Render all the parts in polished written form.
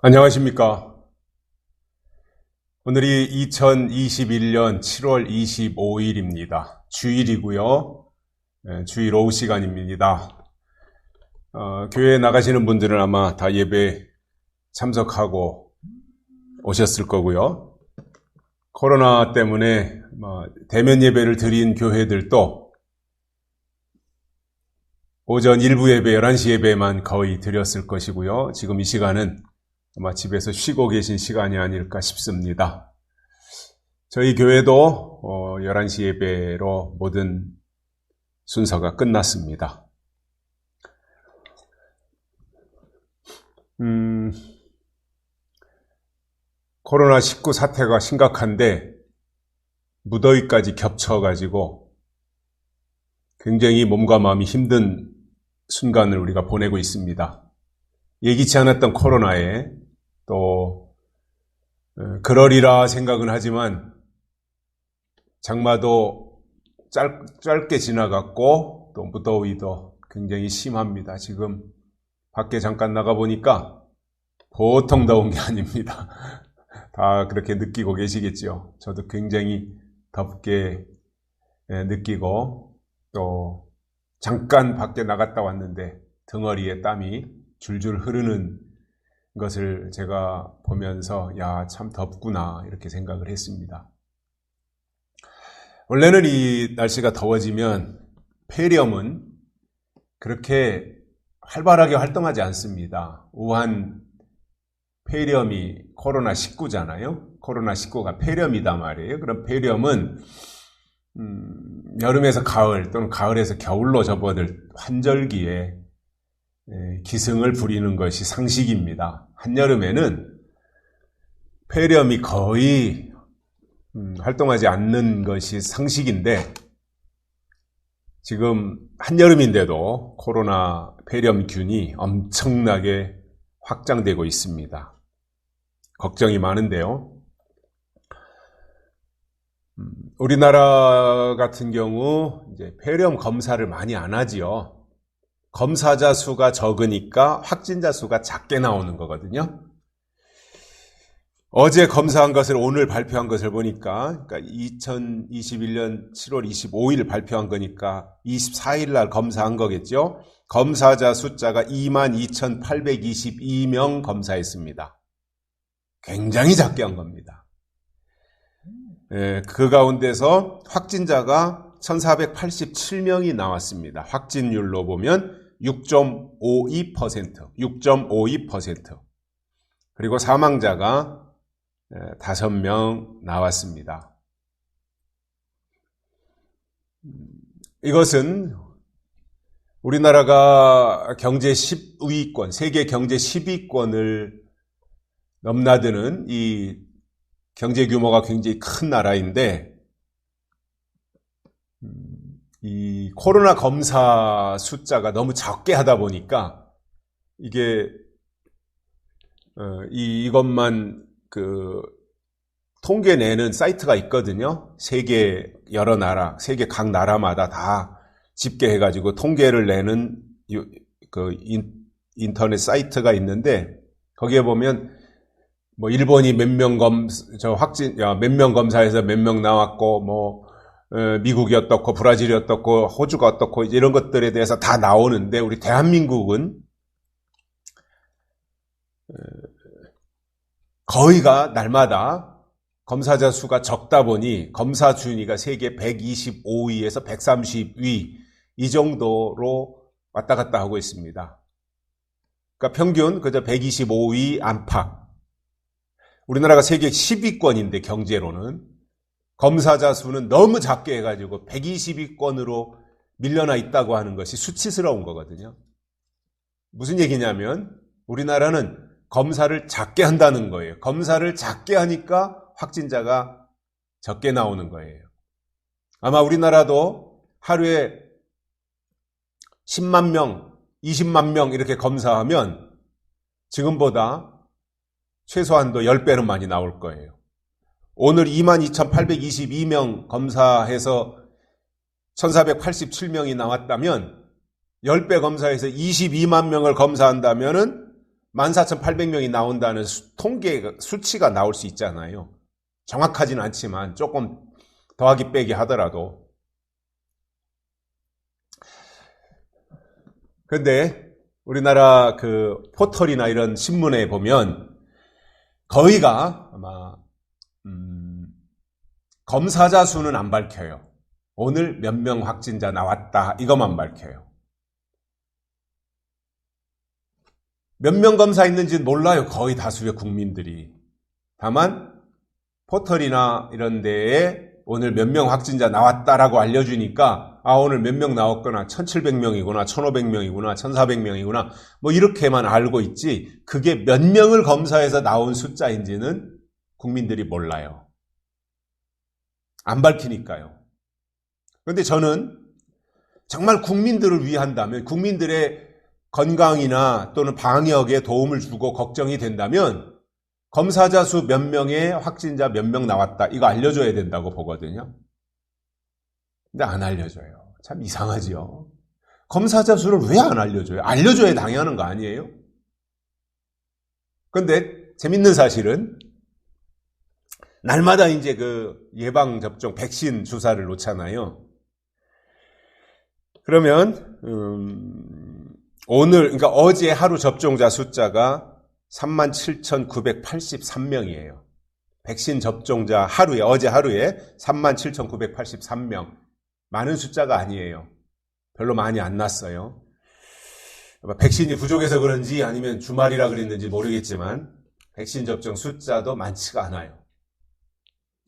안녕하십니까. 오늘이 2021년 7월 25일입니다. 주일이고요. 주일 오후 시간입니다. 교회에 나가시는 분들은 아마 다 예배 참석하고 오셨을 거고요. 코로나 때문에 대면 예배를 드린 교회들도 오전 일부 예배, 11시 예배만 거의 드렸을 것이고요. 지금 이 시간은 아마 집에서 쉬고 계신 시간이 아닐까 싶습니다. 저희 교회도 11시 예배로 모든 순서가 끝났습니다. 코로나19 사태가 심각한데 무더위까지 겹쳐가지고 굉장히 몸과 마음이 힘든 순간을 우리가 보내고 있습니다. 예기치 않았던 코로나에 또 그러리라 생각은 하지만 장마도 짧게 지나갔고 또 무더위도 굉장히 심합니다. 지금 밖에 잠깐 나가보니까 보통 더운 게 아닙니다. 다 그렇게 느끼고 계시겠죠. 저도 굉장히 덥게 느끼고 또 잠깐 밖에 나갔다 왔는데 등허리에 땀이 줄줄 흐르는 것을 제가 보면서 참 덥구나 이렇게 생각을 했습니다. 원래는 이 날씨가 더워지면 폐렴은 그렇게 활발하게 활동하지 않습니다. 우한 폐렴이 코로나19잖아요. 코로나19가 폐렴이다 말이에요. 그럼 폐렴은 여름에서 가을 또는 가을에서 겨울로 접어들 환절기에 기승을 부리는 것이 상식입니다. 한여름에는 폐렴이 거의 활동하지 않는 것이 상식인데 지금 한여름인데도 코로나 폐렴균이 엄청나게 확장되고 있습니다. 걱정이 많은데요. 우리나라 같은 경우 이제 폐렴 검사를 많이 안 하지요. 검사자 수가 적으니까 확진자 수가 작게 나오는 거거든요. 어제 검사한 것을 오늘 발표한 것을 보니까, 그러니까 2021년 7월 25일 발표한 거니까 24일 날 검사한 거겠죠. 검사자 숫자가 22,822명 검사했습니다. 굉장히 작게 한 겁니다. 그 가운데서 확진자가 1,487명이 나왔습니다. 확진율로 보면 6.52%. 그리고 사망자가 5명 나왔습니다. 이것은 우리나라가 경제 10위권, 세계 경제 10위권을 넘나드는 이 경제 규모가 굉장히 큰 나라인데 이 코로나 검사 숫자가 너무 적게 하다 보니까 이게 이것만 통계 내는 사이트가 있거든요. 세계 여러 나라, 세계 각 나라마다 다 집계해가지고 통계를 내는 인터넷 사이트가 있는데 거기에 보면 뭐 일본이 몇 명 검사해서 몇 명 나왔고 미국이 어떻고 브라질이 어떻고 호주가 어떻고 이런 것들에 대해서 다 나오는데 우리 대한민국은 거의가 날마다 검사자 수가 적다 보니 검사 준위가 세계 125위에서 130위 이 정도로 왔다 갔다 하고 있습니다. 그러니까 평균 그저 125위 안팎. 우리나라가 세계 10위권인데 경제로는 검사자 수는 너무 작게 해가지고 120위권으로 밀려나 있다고 하는 것이 수치스러운 거거든요. 무슨 얘기냐면 우리나라는 검사를 작게 한다는 거예요. 검사를 작게 하니까 확진자가 적게 나오는 거예요. 아마 우리나라도 하루에 10만 명, 20만 명 이렇게 검사하면 지금보다 최소한도 10배는 많이 나올 거예요. 오늘 22,822명 검사해서 1,487명이 나왔다면 10배 검사해서 22만 명을 검사한다면은 14,800명이 나온다는 통계 수치가 나올 수 있잖아요. 정확하진 않지만 조금 더하기 빼기 하더라도. 근데 우리나라 그 포털이나 이런 신문에 보면 거의가 아마 검사자 수는 안 밝혀요. 오늘 몇 명 확진자 나왔다 이것만 밝혀요. 몇 명 검사했는지는 몰라요. 거의 다수의 국민들이. 다만 포털이나 이런 데에 오늘 몇 명 확진자 나왔다라고 알려주니까 오늘 몇 명 나왔거나 1,700명이구나 1,500명이구나 1,400명이구나 뭐 이렇게만 알고 있지 그게 몇 명을 검사해서 나온 숫자인지는 국민들이 몰라요. 안 밝히니까요. 그런데 저는 정말 국민들을 위한다면 국민들의 건강이나 또는 방역에 도움을 주고 걱정이 된다면 검사자 수 몇 명에 확진자 몇 명 나왔다 이거 알려줘야 된다고 보거든요. 근데 안 알려줘요. 참 이상하지요. 검사자 수를 왜 안 알려줘요? 알려줘야 당연한 거 아니에요? 근데 재밌는 사실은 날마다 이제 그 예방접종 백신 주사를 놓잖아요. 그러면 오늘 그러니까 어제 하루 접종자 숫자가 37,983명이에요. 백신 접종자 하루에 어제 하루에 37,983명. 많은 숫자가 아니에요. 별로 많이 안 났어요. 백신이 부족해서 그런지 아니면 주말이라 그랬는지 모르겠지만 백신 접종 숫자도 많지가 않아요.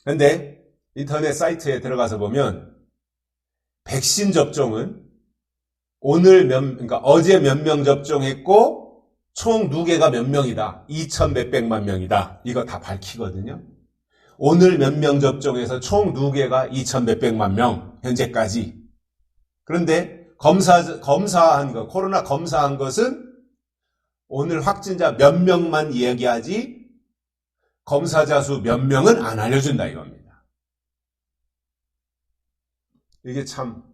그런데 인터넷 사이트에 들어가서 보면 백신 접종은 오늘 그러니까 어제 몇 명 접종했고 총 누계가 몇 명이다. 2천 몇백만 명이다. 이거 다 밝히거든요. 오늘 몇 명 접종해서 총 누계가 2천 몇백만 명 현재까지. 그런데 검사한 거 코로나 검사한 것은 오늘 확진자 몇 명만 이야기하지 검사자 수 몇 명은 안 알려준다 이겁니다. 이게 참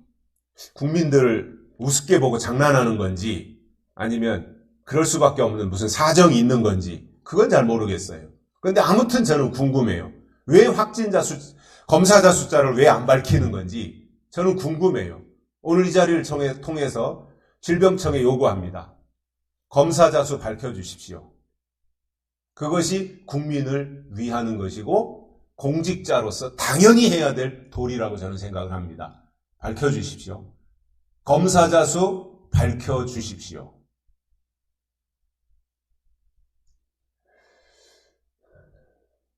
국민들을 우습게 보고 장난하는 건지 아니면 그럴 수밖에 없는 무슨 사정이 있는 건지 그건 잘 모르겠어요. 그런데 아무튼 저는 궁금해요. 왜 확진자 검사자 숫자를 왜 안 밝히는 건지 저는 궁금해요. 오늘 이 자리를 통해서 질병청에 요구합니다. 검사자 수 밝혀주십시오. 그것이 국민을 위하는 것이고 공직자로서 당연히 해야 될 도리라고 저는 생각을 합니다. 밝혀주십시오. 검사자 수 밝혀주십시오.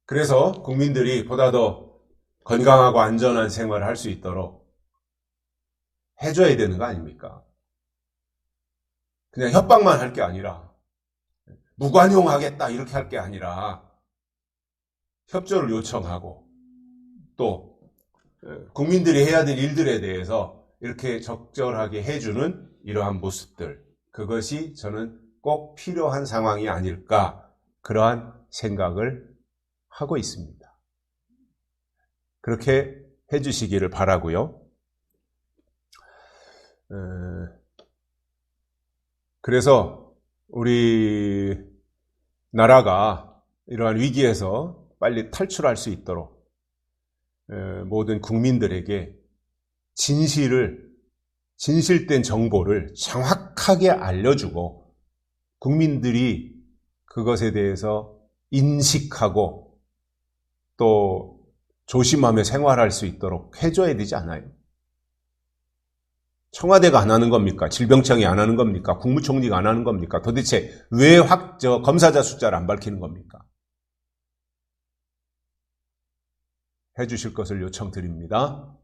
그래서 국민들이 보다 더 건강하고 안전한 생활을 할 수 있도록 해줘야 되는 거 아닙니까? 그냥 협박만 할 게 아니라 무관용하겠다 이렇게 할 게 아니라 협조를 요청하고 또 국민들이 해야 될 일들에 대해서 이렇게 적절하게 해주는 이러한 모습들 그것이 저는 꼭 필요한 상황이 아닐까 그러한 생각을 하고 있습니다. 그렇게 해주시기를 바라고요. 그래서 우리 나라가 이러한 위기에서 빨리 탈출할 수 있도록 모든 국민들에게 진실된 정보를 정확하게 알려주고 국민들이 그것에 대해서 인식하고 또 조심하며 생활할 수 있도록 해줘야 되지 않아요? 청와대가 안 하는 겁니까? 질병청이 안 하는 겁니까? 국무총리가 안 하는 겁니까? 도대체 왜 검사자 숫자를 안 밝히는 겁니까? 해주실 것을 요청드립니다.